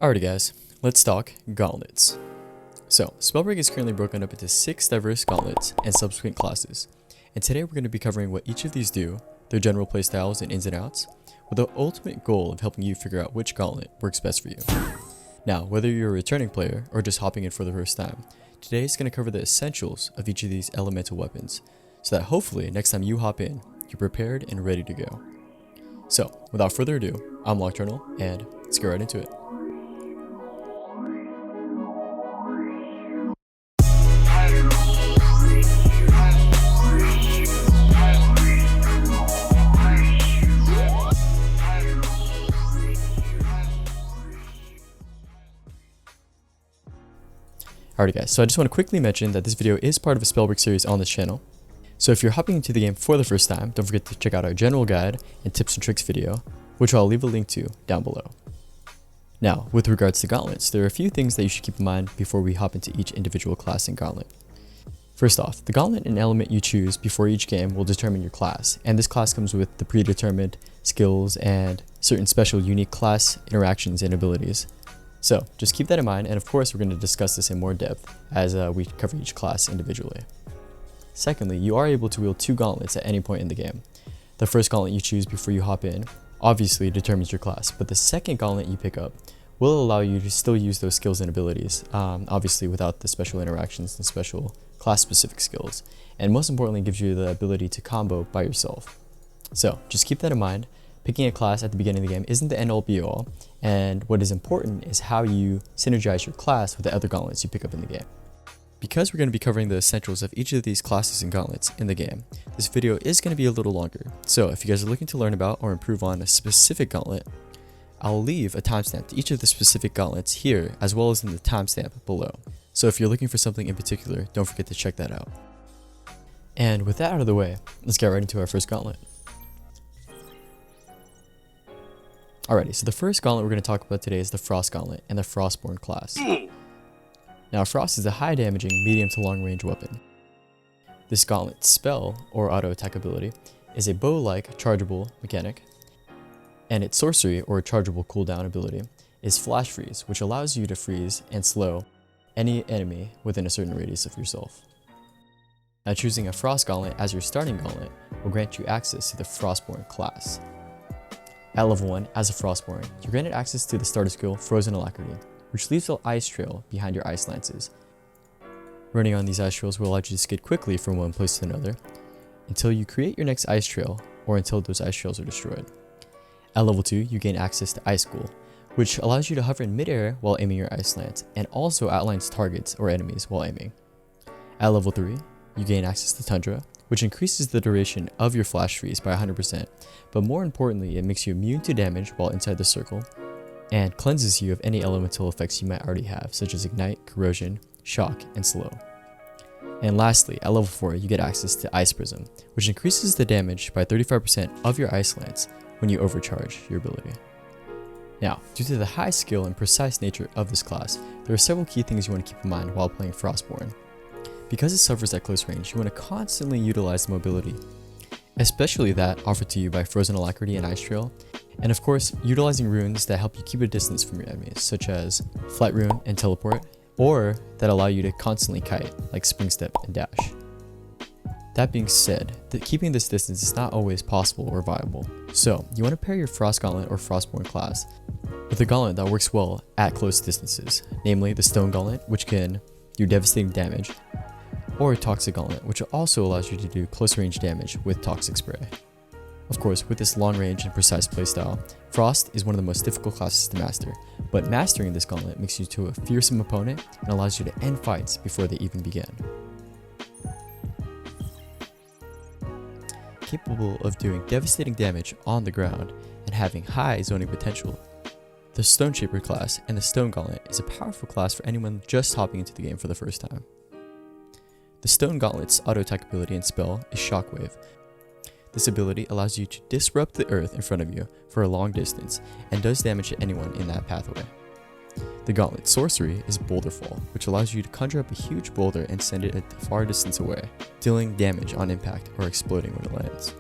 Alrighty guys, let's talk gauntlets. So, Spellbreak is currently broken up into 6 diverse gauntlets and subsequent classes, and today we're going to be covering what each of these do, their general playstyles and ins and outs, with the ultimate goal of helping you figure out which gauntlet works best for you. Now, whether you're a returning player or just hopping in for the first time, today is going to cover the essentials of each of these elemental weapons, so that hopefully next time you hop in, you're prepared and ready to go. So, without further ado, I'm Nocturnal, and let's get right into it. Alright guys, so I just want to quickly mention that this video is part of a Spellbreak series on this channel. So if you're hopping into the game for the first time, don't forget to check out our general guide and tips and tricks video, which I'll leave a link to down below. Now, with regards to gauntlets, there are a few things that you should keep in mind before we hop into each individual class and gauntlet. First off, the gauntlet and element you choose before each game will determine your class, and this class comes with the predetermined skills and certain special unique class interactions and abilities. So just keep that in mind, and of course we're going to discuss this in more depth as we cover each class individually. Secondly, you are able to wield 2 gauntlets at any point in the game. The first gauntlet you choose before you hop in obviously determines your class, but the second gauntlet you pick up will allow you to still use those skills and abilities, obviously without the special interactions and special class specific skills, and most importantly gives you the ability to combo by yourself. So just keep that in mind. Picking a class at the beginning of the game isn't the end all be all, and what is important is how you synergize your class with the other gauntlets you pick up in the game. Because we're going to be covering the essentials of each of these classes and gauntlets in the game, this video is going to be a little longer. So if you guys are looking to learn about or improve on a specific gauntlet, I'll leave a timestamp to each of the specific gauntlets here as well as in the timestamp below. So if you're looking for something in particular, don't forget to check that out. And with that out of the way, let's get right into our first gauntlet. Alrighty, so the first gauntlet we're going to talk about today is the Frost Gauntlet and the Frostborn class. Now, Frost is a high damaging, medium to long range weapon. This gauntlet's spell, or auto attack ability, is a bow-like chargeable mechanic, and its sorcery, or chargeable cooldown ability, is Flash Freeze, which allows you to freeze and slow any enemy within a certain radius of yourself. Now, choosing a Frost Gauntlet as your starting gauntlet will grant you access to the Frostborn class. At level 1, as a Frostborn, you're granted access to the starter skill Frozen Alacrity, which leaves an ice trail behind your ice lances. Running on these ice trails will allow you to skid quickly from one place to another, until you create your next ice trail, or until those ice trails are destroyed. At level 2, you gain access to Ice School, which allows you to hover in midair while aiming your ice lance, and also outlines targets or enemies while aiming. At level 3, you gain access to Tundra, which increases the duration of your flash freeze by 100%, but more importantly, it makes you immune to damage while inside the circle, and cleanses you of any elemental effects you might already have, such as Ignite, Corrosion, Shock, and Slow. And lastly, at level 4, you get access to Ice Prism, which increases the damage by 35% of your Ice Lance when you overcharge your ability. Now, due to the high skill and precise nature of this class, there are several key things you want to keep in mind while playing Frostborn. Because it suffers at close range, you want to constantly utilize the mobility, especially that offered to you by Frozen Alacrity and Ice Trail, and of course, utilizing runes that help you keep a distance from your enemies, such as Flight Rune and Teleport, or that allow you to constantly kite, like Spring Step and Dash. That being said, keeping this distance is not always possible or viable, so you want to pair your Frost Gauntlet or Frostborn class with a gauntlet that works well at close distances, namely the Stone Gauntlet, which can do devastating damage, or Toxic Gauntlet, which also allows you to do close range damage with Toxic Spray. Of course, with this long range and precise playstyle, Frost is one of the most difficult classes to master, but mastering this gauntlet makes you to a fearsome opponent and allows you to end fights before they even begin. Capable of doing devastating damage on the ground and having high zoning potential, the Stoneshaper class and the Stone Gauntlet is a powerful class for anyone just hopping into the game for the first time. The Stone Gauntlet's auto attack ability and spell is Shockwave. This ability allows you to disrupt the earth in front of you for a long distance and does damage to anyone in that pathway. The Gauntlet's sorcery is Boulderfall, which allows you to conjure up a huge boulder and send it a far distance away, dealing damage on impact or exploding when it lands.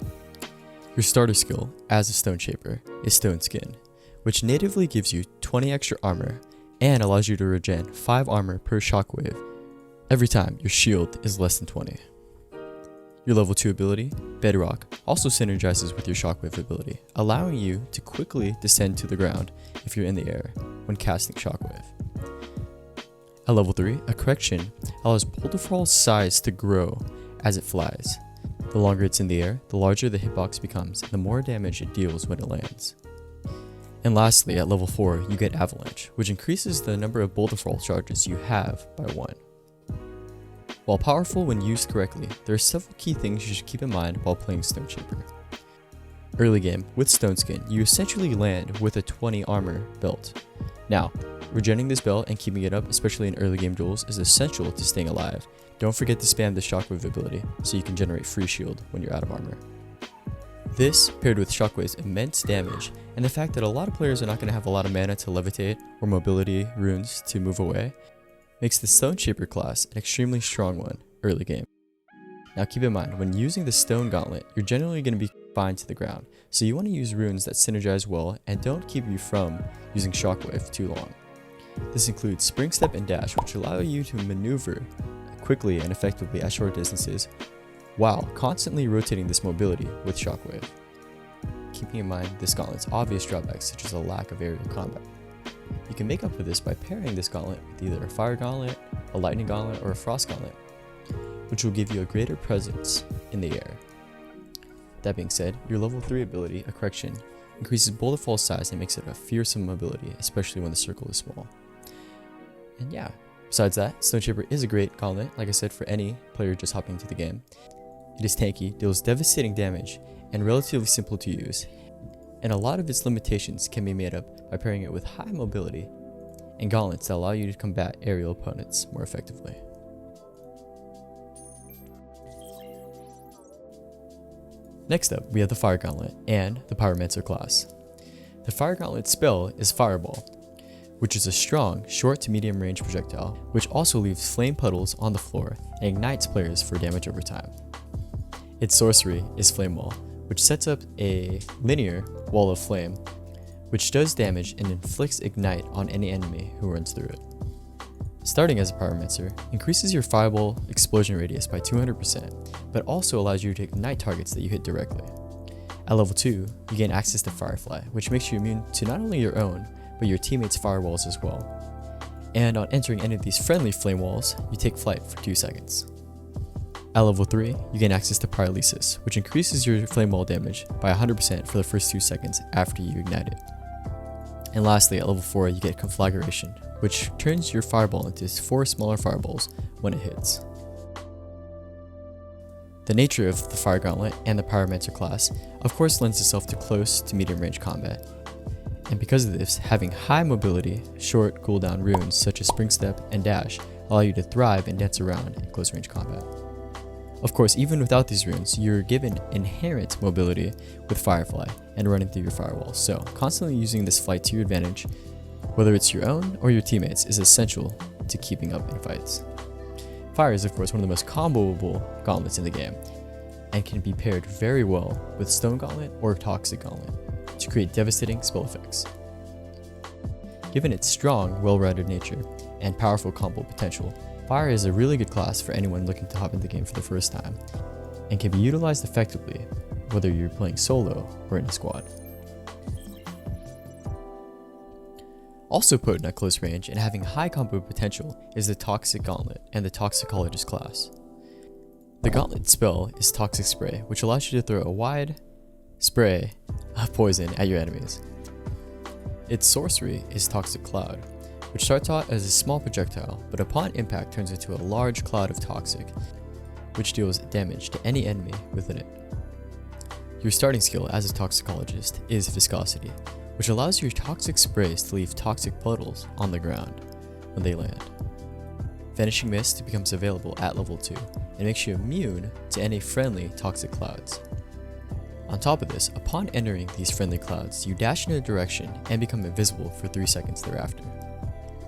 Your starter skill, as a Stoneshaper, is Stone Skin, which natively gives you 20 extra armor and allows you to regen 5 armor per shockwave every time your shield is less than 20. Your level 2 ability, Bedrock, also synergizes with your shockwave ability, allowing you to quickly descend to the ground if you're in the air when casting shockwave. At level 3, a correction allows boulder fall's size to grow as it flies. The longer it's in the air, the larger the hitbox becomes and the more damage it deals when it lands. And lastly, at level 4, you get Avalanche, which increases the number of boulder fall charges you have by 1. While powerful when used correctly, there are several key things you should keep in mind while playing Stoneshaper. Early game, with Stone Skin, you essentially land with a 20 armor belt. Now, regenerating this belt and keeping it up, especially in early game duels, is essential to staying alive. Don't forget to spam the Shockwave ability so you can generate free shield when you're out of armor. This, paired with Shockwave's immense damage, and the fact that a lot of players are not going to have a lot of mana to levitate or mobility runes to move away, makes the Stoneshaper class an extremely strong one early game. Now keep in mind, when using the Stone Gauntlet, you're generally going to be confined to the ground, so you want to use runes that synergize well and don't keep you from using Shockwave too long. This includes Spring Step and Dash, which allow you to maneuver quickly and effectively at short distances, while constantly rotating this mobility with Shockwave. Keeping in mind this gauntlet's obvious drawbacks, such as a lack of aerial combat. You can make up for this by pairing this gauntlet with either a Fire Gauntlet, a Lightning Gauntlet, or a Frost Gauntlet, which will give you a greater presence in the air. That being said, your level 3 ability, a correction, increases boulder fall size and makes it a fearsome ability, especially when the circle is small. And yeah, besides that, Stoneshaper is a great gauntlet, like I said, for any player just hopping into the game. It is tanky, deals devastating damage, and relatively simple to use, and a lot of its limitations can be made up by pairing it with high mobility and gauntlets that allow you to combat aerial opponents more effectively. Next up, we have the Fire Gauntlet and the Pyromancer class. The Fire Gauntlet spell is Fireball, which is a strong, short to medium range projectile, which also leaves flame puddles on the floor and ignites players for damage over time. Its sorcery is Flame Wall, which sets up a linear wall of flame, which does damage and inflicts ignite on any enemy who runs through it. Starting as a Pyromancer, increases your fireball explosion radius by 200%, but also allows you to ignite targets that you hit directly. At level 2, you gain access to Firefly, which makes you immune to not only your own, but your teammates' firewalls as well. And on entering any of these friendly flame walls, you take flight for 2 seconds. At level 3, you gain access to Paralysis, which increases your flame wall damage by 100% for the first 2 seconds after you ignite it. And lastly, at level 4, you get Conflagration, which turns your fireball into 4 smaller fireballs when it hits. The nature of the Fire Gauntlet and the Pyromancer class of course lends itself to close to medium range combat, and because of this, having high mobility, short cooldown runes such as Spring Step and Dash allow you to thrive and dance around in close range combat. Of course, even without these runes, you're given inherent mobility with Firefly and running through your firewalls, so constantly using this flight to your advantage, whether it's your own or your teammates, is essential to keeping up in fights. Fire is of course one of the most comboable gauntlets in the game, and can be paired very well with Stone Gauntlet or Toxic Gauntlet to create devastating spell effects. Given its strong, well-rounded nature and powerful combo potential, Fire is a really good class for anyone looking to hop into the game for the first time, and can be utilized effectively whether you're playing solo or in a squad. Also potent at close range and having high combo potential is the Toxic Gauntlet and the Toxicologist class. The Gauntlet spell is Toxic Spray, which allows you to throw a wide spray of poison at your enemies. Its sorcery is Toxic Cloud, which starts out as a small projectile, but upon impact turns into a large cloud of toxic, which deals damage to any enemy within it. Your starting skill as a Toxicologist is Viscosity, which allows your toxic sprays to leave toxic puddles on the ground when they land. Vanishing Mist becomes available at level 2 and makes you immune to any friendly toxic clouds. On top of this, upon entering these friendly clouds, you dash in a direction and become invisible for 3 seconds thereafter.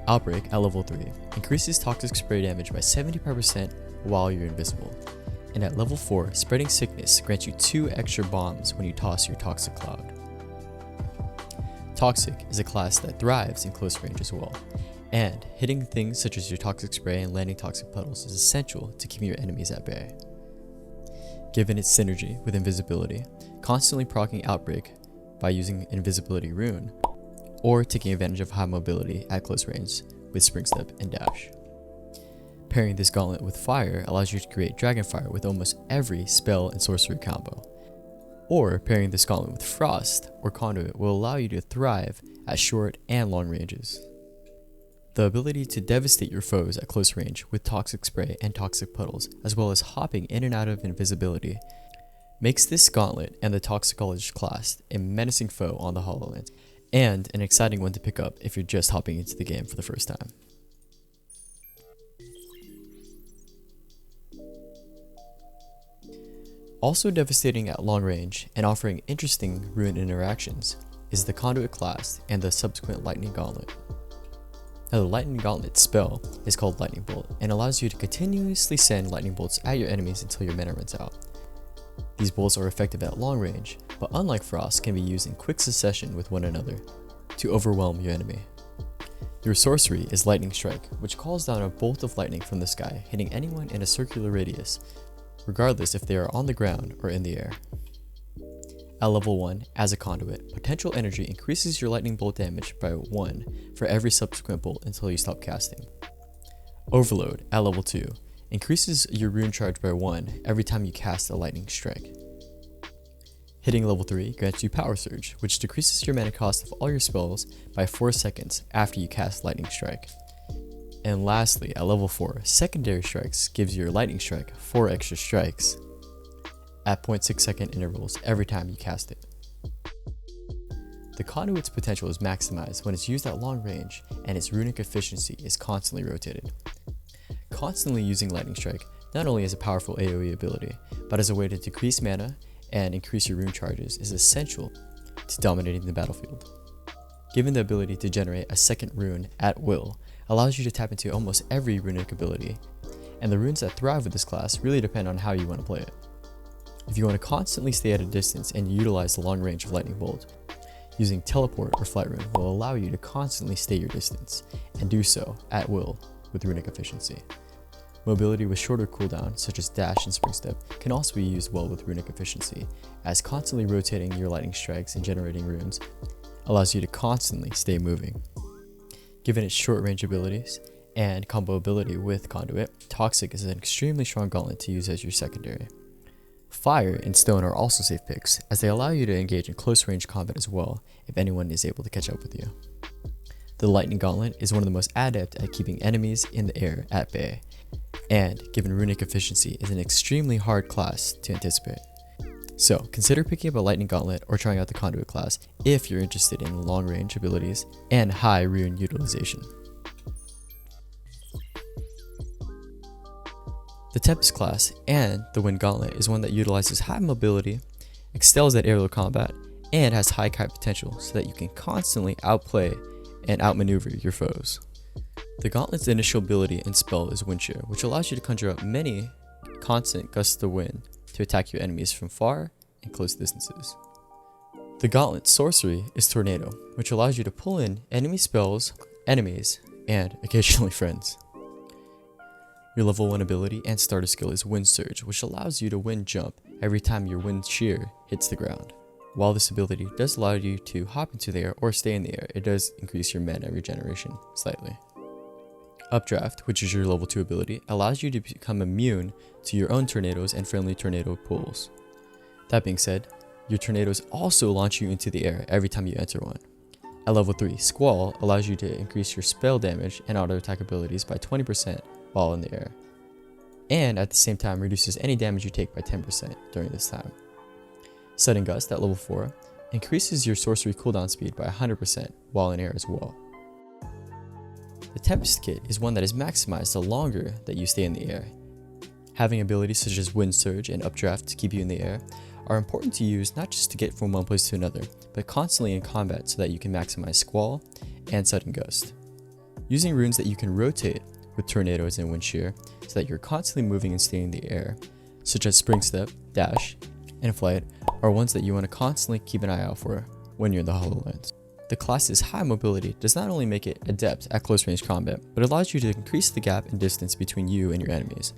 Outbreak at level 3 increases toxic spray damage by 75% while you're invisible, and at level 4, Spreading Sickness grants you 2 extra bombs when you toss your toxic cloud. Toxic is a class that thrives in close range as well, And hitting things such as your toxic spray and landing toxic puddles is essential to keeping your enemies at bay. Given its synergy with invisibility, constantly proccing Outbreak by using Invisibility Rune, or taking advantage of high mobility at close range with Spring Step and Dash. Pairing this gauntlet with Fire allows you to create Dragonfire with almost every spell and sorcery combo. Or pairing this gauntlet with Frost or Conduit will allow you to thrive at short and long ranges. The ability to devastate your foes at close range with Toxic Spray and Toxic Puddles, as well as hopping in and out of invisibility, makes this gauntlet and the Toxicologist class a menacing foe on the HoloLens, and an exciting one to pick up if you're just hopping into the game for the first time. Also devastating at long range and offering interesting rune interactions is the Conduit class and the subsequent Lightning Gauntlet. Now the Lightning Gauntlet spell is called Lightning Bolt and allows you to continuously send lightning bolts at your enemies until your mana runs out. These bolts are effective at long range, but unlike Frost, can be used in quick succession with one another to overwhelm your enemy. Your sorcery is Lightning Strike, which calls down a bolt of lightning from the sky, hitting anyone in a circular radius, regardless if they are on the ground or in the air. At level 1, as a conduit, potential energy increases your lightning bolt damage by 1 for every subsequent bolt until you stop casting. Overload, at level 2, increases your rune charge by 1 every time you cast a lightning strike. Hitting level 3 grants you Power Surge, which decreases your mana cost of all your spells by 4 seconds after you cast Lightning Strike. And lastly, at level 4, Secondary Strikes gives your Lightning Strike 4 extra strikes at 0.6 second intervals every time you cast it. The Conduit's potential is maximized when it's used at long range and its runic efficiency is constantly rotated. Constantly using Lightning Strike not only is a powerful AoE ability, but as a way to decrease mana and increase your rune charges is essential to dominating the battlefield. Given the ability to generate a second rune at will allows you to tap into almost every runic ability, and the runes that thrive with this class really depend on how you want to play it. If you want to constantly stay at a distance and utilize the long range of Lightning Bolt, using Teleport or Flight Rune will allow you to constantly stay your distance, and do so at will with runic efficiency. Mobility with shorter cooldown, such as Dash and Spring Step, can also be used well with runic efficiency, as constantly rotating your lightning strikes and generating runes allows you to constantly stay moving. Given its short range abilities and combo ability with Conduit, Toxic is an extremely strong gauntlet to use as your secondary. Fire and Stone are also safe picks, as they allow you to engage in close range combat as well if anyone is able to catch up with you. The Lightning Gauntlet is one of the most adept at keeping enemies in the air at bay, and given runic efficiency is an extremely hard class to anticipate. So consider picking up a Lightning Gauntlet or trying out the Conduit class if you're interested in long range abilities and high rune utilization. The Tempest class and the Wind Gauntlet is one that utilizes high mobility, excels at aerial combat, and has high kite potential so that you can constantly outplay and outmaneuver your foes. The Gauntlet's initial ability and spell is Wind Shear, which allows you to conjure up many constant gusts of wind to attack your enemies from far and close distances. The Gauntlet's sorcery is Tornado, which allows you to pull in enemy spells, enemies, and occasionally friends. Your level 1 ability and starter skill is Wind Surge, which allows you to wind jump every time your Wind Shear hits the ground. While this ability does allow you to hop into the air or stay in the air, it does increase your mana regeneration slightly. Updraft, which is your level 2 ability, allows you to become immune to your own tornadoes and friendly tornado pools. That being said, your tornadoes also launch you into the air every time you enter one. At level 3, Squall allows you to increase your spell damage and auto attack abilities by 20% while in the air, and at the same time reduces any damage you take by 10% during this time. Sudden Gust at level 4 increases your sorcery cooldown speed by 100% while in air as well. The Tempest kit is one that is maximized the longer that you stay in the air. Having abilities such as Wind Surge and Updraft to keep you in the air are important to use not just to get from one place to another, but constantly in combat so that you can maximize Squall and Sudden Gust. Using runes that you can rotate with Tornadoes and Wind Shear so that you're constantly moving and staying in the air, such as Spring Step, Dash, and Flight, are ones that you want to constantly keep an eye out for when you're in the HoloLens. The class's high mobility does not only make it adept at close range combat, but allows you to increase the gap in distance between you and your enemies.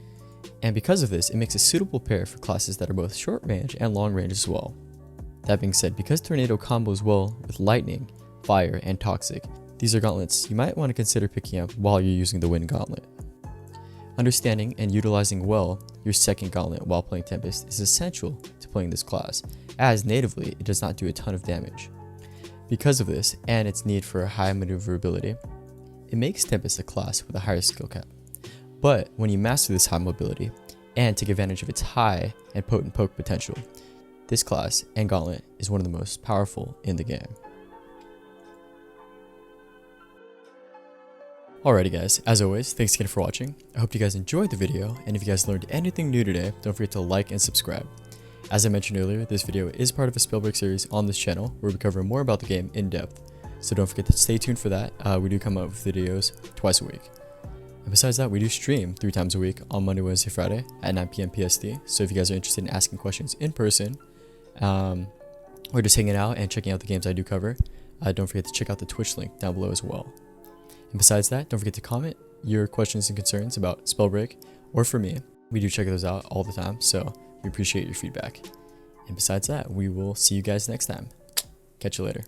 And because of this, it makes a suitable pair for classes that are both short range and long range as well. That being said, because Tornado combos well with Lightning, Fire, and Toxic, these are gauntlets you might want to consider picking up while you're using the Wind Gauntlet. Understanding and utilizing well your second gauntlet while playing Tempest is essential to playing this class, as natively it does not do a ton of damage. Because of this, and its need for high maneuverability, it makes Tempest a class with a higher skill cap. But when you master this high mobility, and take advantage of its high and potent poke potential, this class and gauntlet is one of the most powerful in the game. Alrighty guys, as always, thanks again for watching. I hope you guys enjoyed the video, and if you guys learned anything new today, don't forget to like and subscribe. As I mentioned earlier, this video is part of a Spellbreak series on this channel where we cover more about the game in depth, so don't forget to stay tuned for that. We do come out with videos twice a week. And besides that, we do stream 3 times a week on Monday, Wednesday, Friday at 9 PM PST, so if you guys are interested in asking questions in person, or just hanging out and checking out the games I do cover, don't forget to check out the Twitch link down below as well. And besides that, don't forget to comment your questions and concerns about Spellbreak, or for me. We do check those out all the time, so we appreciate your feedback. And besides that, we will see you guys next time. Catch you later.